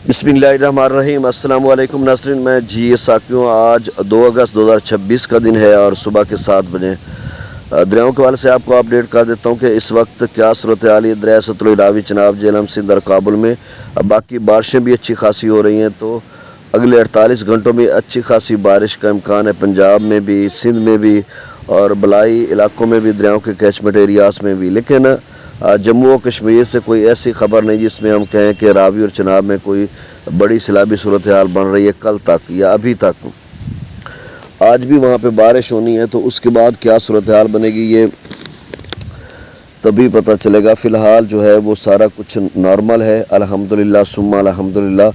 बिस्मिल्लाहिर्रहमानिर्रहीम। अस्सलाम वालेकुम नाज़रीन, मैं जी साकियों। आज 2 अगस्त 2026 का दिन है और सुबह के 7 बजे दरियाओं के हवाले से आपको अपडेट कर देता हूँ कि इस वक्त क्या सूरत हाल है दरिया सतलुज, रावी, चनाब, झेलम, सिंध और काबुल में। बाकी बारिशें भी अच्छी खासी हो रही हैं, तो अगले 48 घंटों में अच्छी खासी बारिश का इम्कान है। पंजाब में भी, सिंध में भी और बलाई इलाकों में भी, दरियाओं के कैचमेंट एरियाज़ में भी। लेकिन जम्मू और कश्मीर से कोई ऐसी खबर नहीं जिसमें हम कहें कि रावी और चनाब में कोई बड़ी सैलाबी सूरत हाल बन रही है कल तक या अभी तक। आज भी वहाँ पे बारिश होनी है, तो उसके बाद क्या सूरत हाल बनेगी ये तभी पता चलेगा। फ़िलहाल जो है वो सारा कुछ नॉर्मल है, अल्हम्दुलिल्लाह सुम्मा अल्हम्दुलिल्लाह।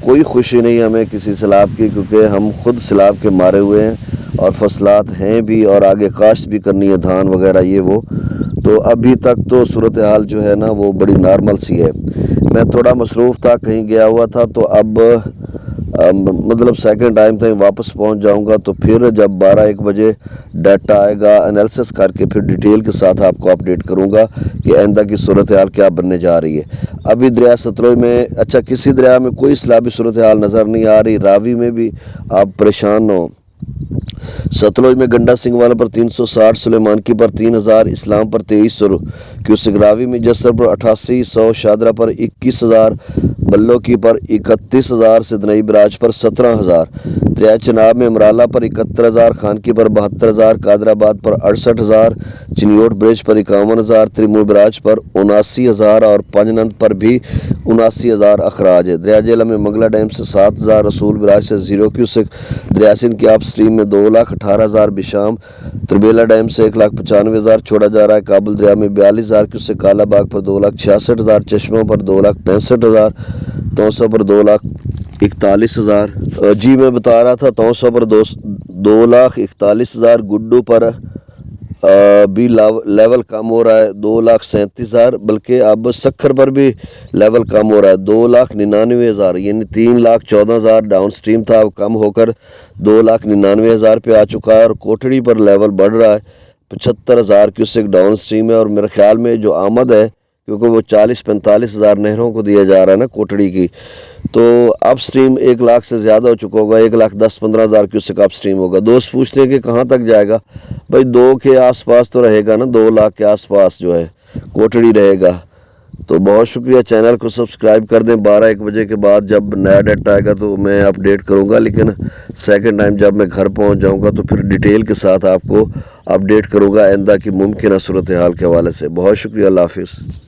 कोई खुशी नहीं हमें किसी सैलाब की, क्योंकि हम खुद सैलाब के मारे हुए हैं और फसलात हैं भी और आगे काश्त भी करनी है, धान वगैरह ये वो। तो अभी तक तो सूरत हाल जो है ना वो बड़ी नॉर्मल सी है। मैं थोड़ा मसरूफ़ था, कहीं गया हुआ था, तो अब मतलब सेकंड टाइम तक वापस पहुंच जाऊंगा। तो फिर जब 12-1 बजे डाटा आएगा, एनालिसिस करके फिर डिटेल के साथ आपको अपडेट करूंगा कि आइंदा की सूरत हाल क्या बनने जा रही है। अभी दरिया सतलुज में अच्छा किसी दरिया में कोई सैलाबी सूरत हाल नज़र नहीं आ रही। रावी में भी आप परेशान हो। सतलुज में गंडा सिंह वाला पर 360, सुलेमान की पर 3000, इस्लाम पर 2300 क्यूसिक, रावी में जसर पर 8800, शादरा पर 21000, बल्लो की पर 31000, सिदनई बराज पर 17000, दरिया चनाब में अमराला पर 71000, खान की पर 72000, कादराबाद पर 68000, चिनियोट ब्रिज पर 51000, त्रिमू बराज पर 79000 और पंजनंद पर भी 79000 अखराज है। दरिया झेलम में मंगला डैम से 7000, रसूल बराज से 0 क्यूसिक, दरिया सिंध की आप स्ट्रीम में 2,18,000, बिशाम त्रिबेला डैम से 1,95,000 छोड़ा जा रहा है। काबुल दरिया में 42,000 क्यूसिक, कालाबाग पर 2,66,000, चश्मों पर 2,65,000, तौसा पर 2,41,000। जी मैं बता रहा था तौसा पर 2,41,000, गुड्डू पर भी लेवल कम हो रहा है 2,37,000, बल्कि अब सखर पर भी लेवल कम हो रहा है 2,99,000, यानी 3,14,000 डाउन स्ट्रीम था, अब कम होकर 2,99,000 पे आ चुका है। और कोठड़ी पर लेवल बढ़ रहा है 75,000 क्यूसेक डाउन स्ट्रीम है। और मेरे ख्याल में जो आमद है, क्योंकि वो 40-45,000 नहरों को दिया जा रहा है ना कोठड़ी की, तो अप स्ट्रीम 1 लाख से ज़्यादा हो चुका होगा, 1,10-15,000 क्यूसेक अप स्ट्रीम होगा। दोस्त पूछते हैं कि कहाँ तक जाएगा, भाई 2 के आसपास तो रहेगा ना, 2 लाख के आसपास जो है कोठड़ी रहेगा। तो बहुत शुक्रिया, चैनल को सब्सक्राइब कर दें। 12-1 बजे के बाद जब नया डाटा आएगा तो मैं अपडेट करूंगा, लेकिन सेकंड टाइम जब मैं घर पहुंच जाऊंगा तो फिर डिटेल के साथ आपको अपडेट करूंगा आइंदा की मुमकिन सूरत हाल के हवाले से। बहुत शुक्रिया, अल्लाह हाफिज़।